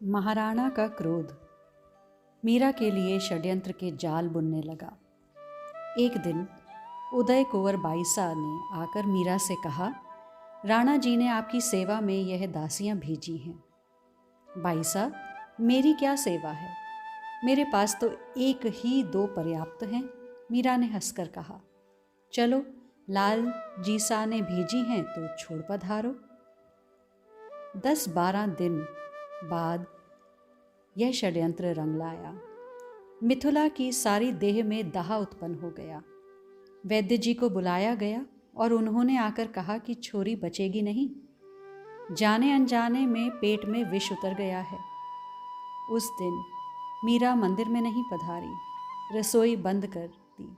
महाराणा का क्रोध मीरा के लिए षड्यंत्र के जाल बुनने लगा। एक दिन उदय कुंवर बाईसा ने आकर मीरा से कहा, राणा जी ने आपकी सेवा में यह दासियां भेजी हैं। बाईसा, मेरी क्या सेवा है, मेरे पास तो एक ही दो पर्याप्त हैं। मीरा ने हंसकर कहा, चलो लाल जी सा ने भेजी हैं तो छोड़ पधारो। 10-12 दिन बाद यह षड्यंत्र रंग लाया। मिथुला की सारी देह में दाह उत्पन्न हो गया। वैद्य जी को बुलाया गया और उन्होंने आकर कहा कि छोरी बचेगी नहीं, जाने अनजाने में पेट में विष उतर गया है। उस दिन मीरा मंदिर में नहीं पधारी, रसोई बंद कर दी।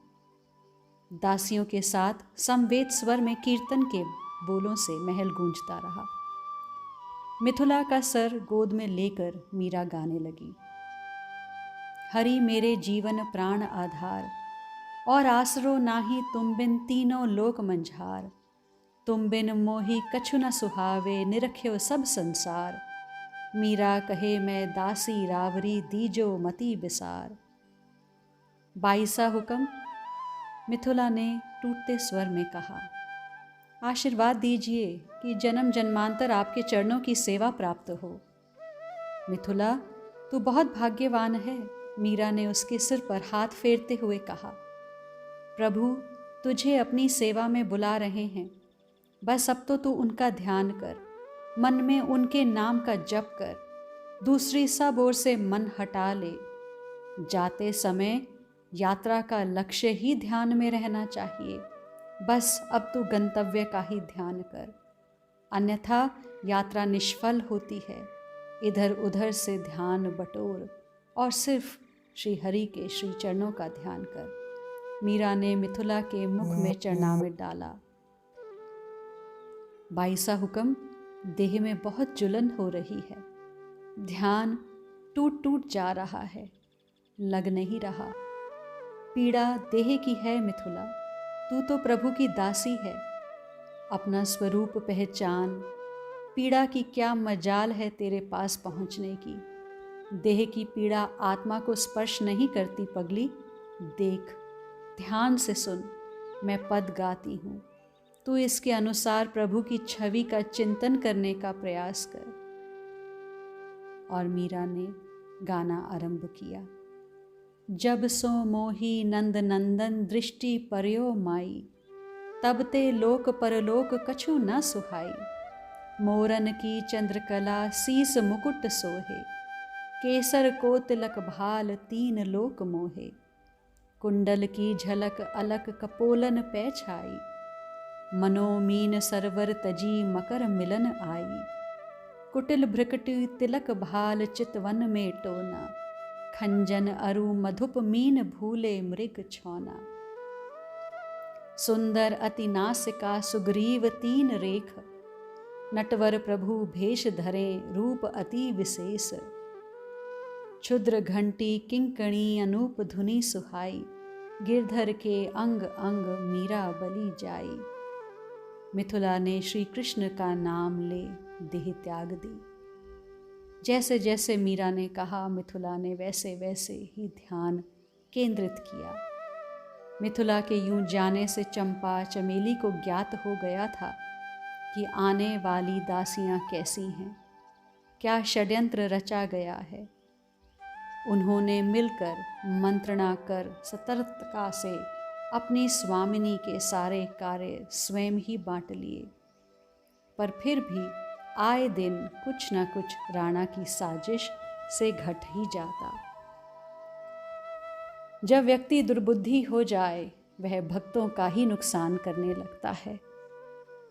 दासियों के साथ समवेत स्वर में कीर्तन के बोलों से महल गूंजता रहा। मिथुला का सर गोद में लेकर मीरा गाने लगी, हरि मेरे जीवन प्राण आधार, और आसरो नाही तुम बिन तीनों लोक मंझार। तुम बिन मोहि कछु न सुहावे, निरख्यो सब संसार। मीरा कहे मैं दासी रावरी, दीजो मति बिसार। बाईसा हुक्म, मिथुला ने टूटते स्वर में कहा, आशीर्वाद दीजिए कि जन्म जन्मांतर आपके चरणों की सेवा प्राप्त हो। मिथुला, तू बहुत भाग्यवान है, मीरा ने उसके सिर पर हाथ फेरते हुए कहा। प्रभु तुझे अपनी सेवा में बुला रहे हैं, बस अब तो तू उनका ध्यान कर, मन में उनके नाम का जप कर, दूसरी सब ओर से मन हटा ले। जाते समय यात्रा का लक्ष्य ही ध्यान में रहना चाहिए, बस अब तू गंतव्य का ही ध्यान कर, अन्यथा यात्रा निष्फल होती है। इधर उधर से ध्यान बटोर और सिर्फ श्री हरि के श्री चरणों का ध्यान कर। मीरा ने मिथुला के मुख में चरणामृत डाला। बाईसा हुक्म, देह में बहुत जुलन हो रही है, ध्यान टूट टूट जा रहा है, लग नहीं रहा। पीड़ा देह की है मिथुला, तू तो प्रभु की दासी है, अपना स्वरूप पहचान। पीड़ा की क्या मजाल है तेरे पास पहुंचने की। देह की पीड़ा आत्मा को स्पर्श नहीं करती पगली। देख, ध्यान से सुन, मैं पद गाती हूँ, तू इसके अनुसार प्रभु की छवि का चिंतन करने का प्रयास कर। और मीरा ने गाना आरंभ किया। जब सो मोही नंद नंदन, दृष्टि पर्यो माई, तब ते लोक परलोक कछु न सुहाई। मोरन की चंद्रकला शीस मुकुट सोहे, केसर को तिलक भाल तीन लोक मोहे। कुंडल की झलक अलक कपोलन पै छाई, मनोमीन सरवर तजी मकर मिलन आई। कुटिल भ्रकटी तिलक भाल चितवन में टोना, खंजन अरु मधुप मीन भूले मृग छौना। सुंदर अति नासिका सुग्रीव तीन रेख, नटवर प्रभु भेष धरे रूप अति विशेष। क्षुद्र घंटी किंकणी अनूप धुनि सुहाई, गिरधर के अंग अंग मीरा बलि जाई। मिथुला ने श्री कृष्ण का नाम ले देह त्याग दी। जैसे जैसे मीरा ने कहा, मिथुला ने वैसे वैसे ही ध्यान केंद्रित किया। मिथुला के यूं जाने से चंपा चमेली को ज्ञात हो गया था कि आने वाली दासियां कैसी हैं, क्या षड्यंत्र रचा गया है। उन्होंने मिलकर मंत्रणा कर सतर्कता से अपनी स्वामिनी के सारे कार्य स्वयं ही बांट लिए, पर फिर भी आए दिन कुछ न कुछ राणा की साजिश से घट ही जाता। जब व्यक्ति दुर्बुद्धि हो जाए, वह भक्तों का ही नुकसान करने लगता है।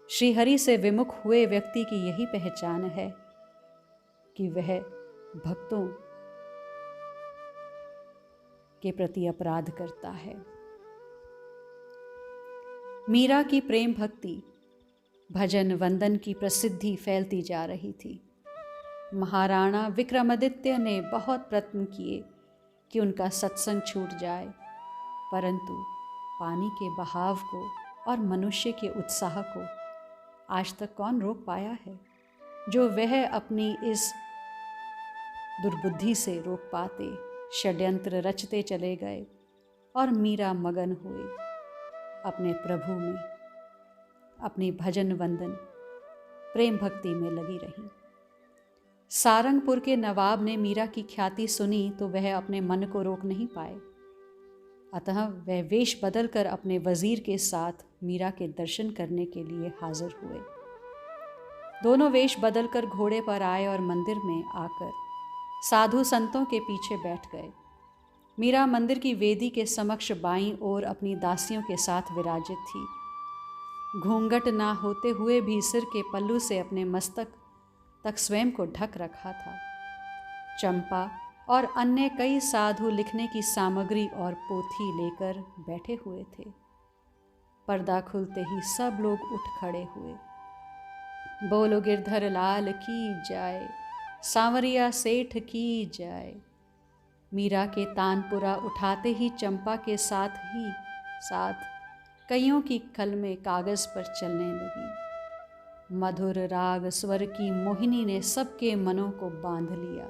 श्रीहरि से विमुख हुए व्यक्ति की यही पहचान है कि वह भक्तों के प्रति अपराध करता है। मीरा की प्रेम भक्ति, भजन वंदन की प्रसिद्धि फैलती जा रही थी। महाराणा विक्रमादित्य ने बहुत प्रयत्न किए कि उनका सत्संग छूट जाए, परंतु पानी के बहाव को और मनुष्य के उत्साह को आज तक कौन रोक पाया है, जो वह अपनी इस दुर्बुद्धि से रोक पाते, षड्यंत्र रचते चले गए और मीरा मगन हुए अपने प्रभु में, अपनी भजन वंदन प्रेम भक्ति में लगी रही। सारंगपुर के नवाब ने मीरा की ख्याति सुनी तो वह अपने मन को रोक नहीं पाए, अतः वह वेश बदलकर अपने वजीर के साथ मीरा के दर्शन करने के लिए हाजिर हुए। दोनों वेश बदलकर घोड़े पर आए और मंदिर में आकर साधु संतों के पीछे बैठ गए। मीरा मंदिर की वेदी के समक्ष बाईं ओर अपनी दासियों के साथ विराजित थी। घूंघट ना होते हुए भी सिर के पल्लू से अपने मस्तक तक स्वयं को ढक रखा था। चंपा और अन्य कई साधु लिखने की सामग्री और पोथी लेकर बैठे हुए थे। पर्दा खुलते ही सब लोग उठ खड़े हुए। बोलो गिरधर लाल की जाए, सांवरिया सेठ की जाए। मीरा के तानपुरा उठाते ही चंपा के साथ कईयों की कलमें कागज पर चलने लगी। मधुर राग स्वर की मोहिनी ने सबके मनों को बांध लिया।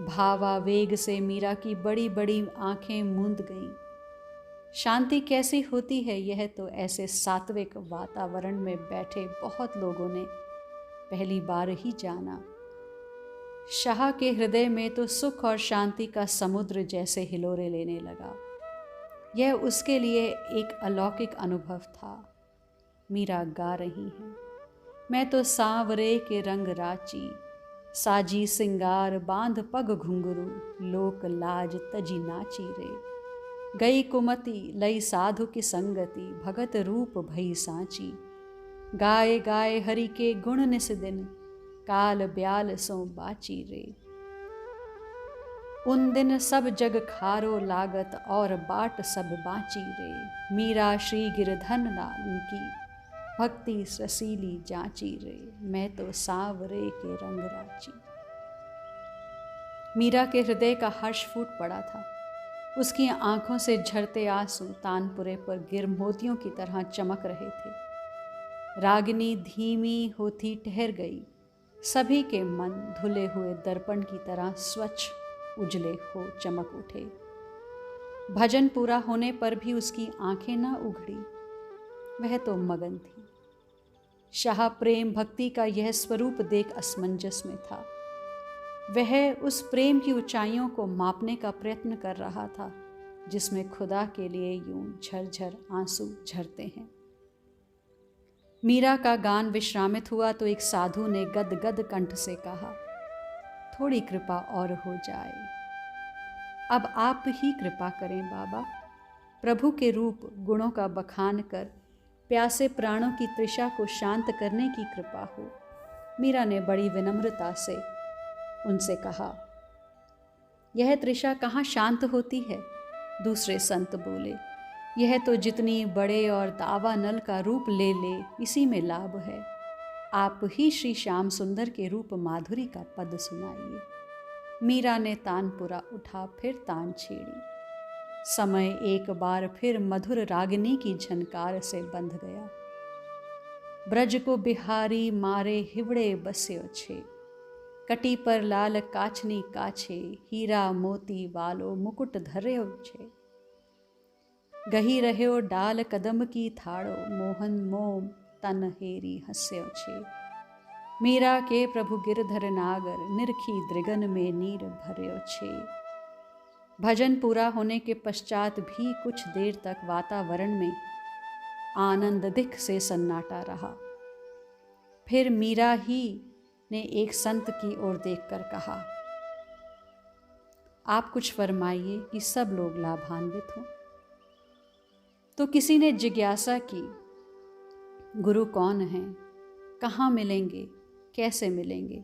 भावावेग से मीरा की बड़ी बड़ी आंखें मूंद गईं। शांति कैसी होती है यह तो ऐसे सात्विक वातावरण में बैठे बहुत लोगों ने पहली बार ही जाना। शाह के हृदय में तो सुख और शांति का समुद्र जैसे हिलोरे लेने लगा। यह उसके लिए एक अलौकिक अनुभव था। मीरा गा रही हैं, मैं तो सांवरे के रंग राची, साजी सिंगार बांध पग घुंघरू, लोक लाज तजी नाची रे। गई कुमति लई साधु की संगति, भगत रूप भई सांची। गाए गाए हरि के गुण निस दिन, काल ब्याल सो बाची रे। उन दिन सब जग खारो लागत, और बाट सब बाची रे। मीरा श्री गिरधन नाम की, भक्ति रसीली जाची रे। मैं तो सांवरे के रंग राची। मीरा के हृदय का हर्ष फूट पड़ा था। उसकी आंखों से झरते आंसू तानपुरे पर गिर मोतियों की तरह चमक रहे थे। रागिनी धीमी होती ठहर गई। सभी के मन धुले हुए दर्पण की तरह स्वच्छ उजले हो चमक उठे। भजन पूरा होने पर भी उसकी आंखें न उघड़ी। वह तो मगन थी। शाह प्रेम भक्ति का यह स्वरूप देख असमंजस में था। वह उस प्रेम की ऊंचाइयों को मापने का प्रयत्न कर रहा था जिसमें खुदा के लिए यूं झरझर आंसू झरते हैं। मीरा का गान विश्रामित हुआ तो एक साधु ने गदगद कंठ से कहा, थोड़ी कृपा और हो जाए। अब आप ही कृपा करें बाबा। प्रभु के रूप गुणों का बखान कर प्यासे प्राणों की तृषा को शांत करने की कृपा हो। मीरा ने बड़ी विनम्रता से उनसे कहा, यह तृषा कहाँ शांत होती है। दूसरे संत बोले, यह तो जितनी बड़े और दावा नल का रूप ले ले इसी में लाभ है। आप ही श्री श्याम सुंदर के रूप माधुरी का पद सुनाइए। मीरा ने तानपुरा उठा, फिर तान छेड़ी। समय एक बार फिर मधुर रागिनी की झनकार से बंध गया। ब्रज को बिहारी मारे हिवड़े बस्यो छे, कटी पर लाल काछनी काछे, हीरा मोती वालो मुकुट धर्यो छे। गही रह्यो डाल कदम की थाड़ो, मोहन मोम तन हेरी हस्यो छे। मीरा के प्रभु गिरधर नागर, निरखी दृगन में नीर भर्यो छे। भजन पूरा होने के पश्चात भी कुछ देर तक वातावरण में आनंद दिख से सन्नाटा रहा। फिर मीरा ही ने एक संत की ओर देखकर कहा, आप कुछ फरमाइए कि सब लोग लाभान्वित हों। तो किसी ने जिज्ञासा की, गुरु कौन हैं, कहाँ मिलेंगे, कैसे मिलेंगे।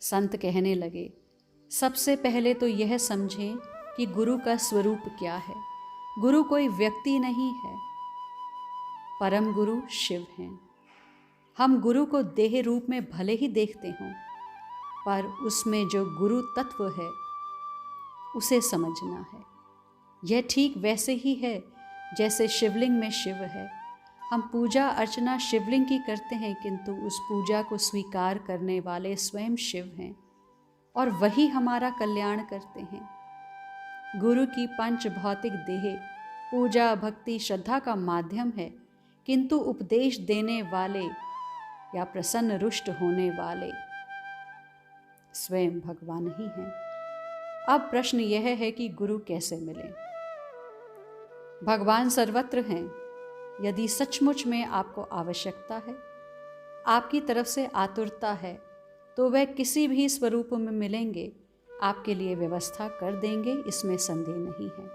संत कहने लगे, सबसे पहले तो यह समझें कि गुरु का स्वरूप क्या है। गुरु कोई व्यक्ति नहीं है, परम गुरु शिव हैं। हम गुरु को देह रूप में भले ही देखते हों, पर उसमें जो गुरु तत्व है उसे समझना है। यह ठीक वैसे ही है जैसे शिवलिंग में शिव है। हम पूजा अर्चना शिवलिंग की करते हैं, किंतु उस पूजा को स्वीकार करने वाले स्वयं शिव हैं और वही हमारा कल्याण करते हैं। गुरु की पंच भौतिक देह पूजा भक्ति श्रद्धा का माध्यम है, किंतु उपदेश देने वाले या प्रसन्न रुष्ट होने वाले स्वयं भगवान ही हैं। अब प्रश्न यह है कि गुरु कैसे मिलें। भगवान सर्वत्र हैं। यदि सचमुच में आपको आवश्यकता है, आपकी तरफ से आतुरता है, तो वह किसी भी स्वरूप में मिलेंगे, आपके लिए व्यवस्था कर देंगे, इसमें संदेह नहीं है।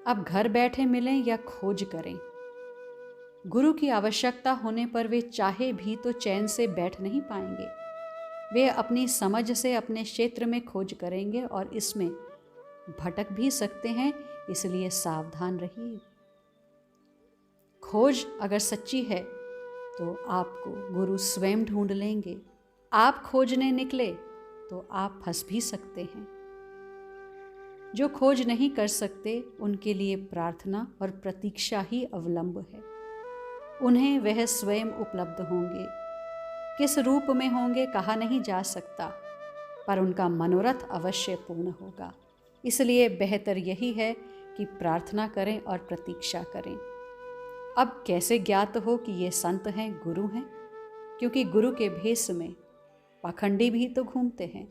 अब घर बैठे मिलें या खोज करें, गुरु की आवश्यकता होने पर वे चाहे भी तो चैन से बैठ नहीं पाएंगे। वे अपनी समझ से अपने क्षेत्र में खोज करेंगे और इसमें भटक भी सकते हैं, इसलिए सावधान रहिए। खोज अगर सच्ची है तो आपको गुरु स्वयं ढूंढ लेंगे। आप खोजने निकले तो आप फंस भी सकते हैं। जो खोज नहीं कर सकते उनके लिए प्रार्थना और प्रतीक्षा ही अवलंब है। उन्हें वह स्वयं उपलब्ध होंगे। किस रूप में होंगे कहा नहीं जा सकता, पर उनका मनोरथ अवश्य पूर्ण होगा। इसलिए बेहतर यही है कि प्रार्थना करें और प्रतीक्षा करें। अब कैसे ज्ञात हो कि ये संत हैं, गुरु हैं? क्योंकि गुरु के भेष में पाखंडी भी तो घूमते हैं।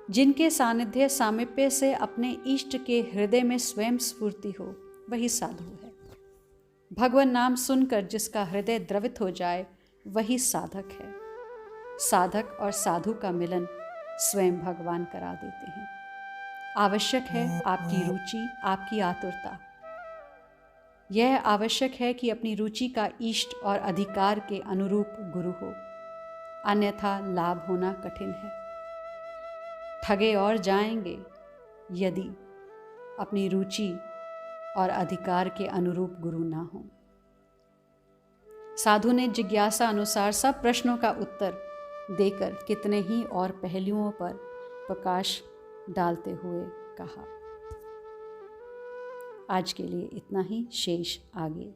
जिनके सानिध्य सामीप्य से अपने इष्ट के हृदय में स्वयं स्फूर्ति हो, वही साधु है। भगवान नाम सुनकर जिसका हृदय द्रवित हो जाए, वही साधक है। साधक और साधु का मिलन स्वयं भगवान करा देते हैं। आवश्यक है आपकी रुचि, आपकी आतुरता। यह आवश्यक है कि अपनी रुचि का इष्ट और अधिकार के अनुरूप गुरु हो, अन्यथा लाभ होना कठिन है। ठगे और जाएंगे यदि अपनी रुचि और अधिकार के अनुरूप गुरु ना हो। साधु ने जिज्ञासा अनुसार सब प्रश्नों का उत्तर देकर कितने ही और पहलुओं पर प्रकाश डालते हुए कहा। आज के लिए इतना ही, शेष आगे।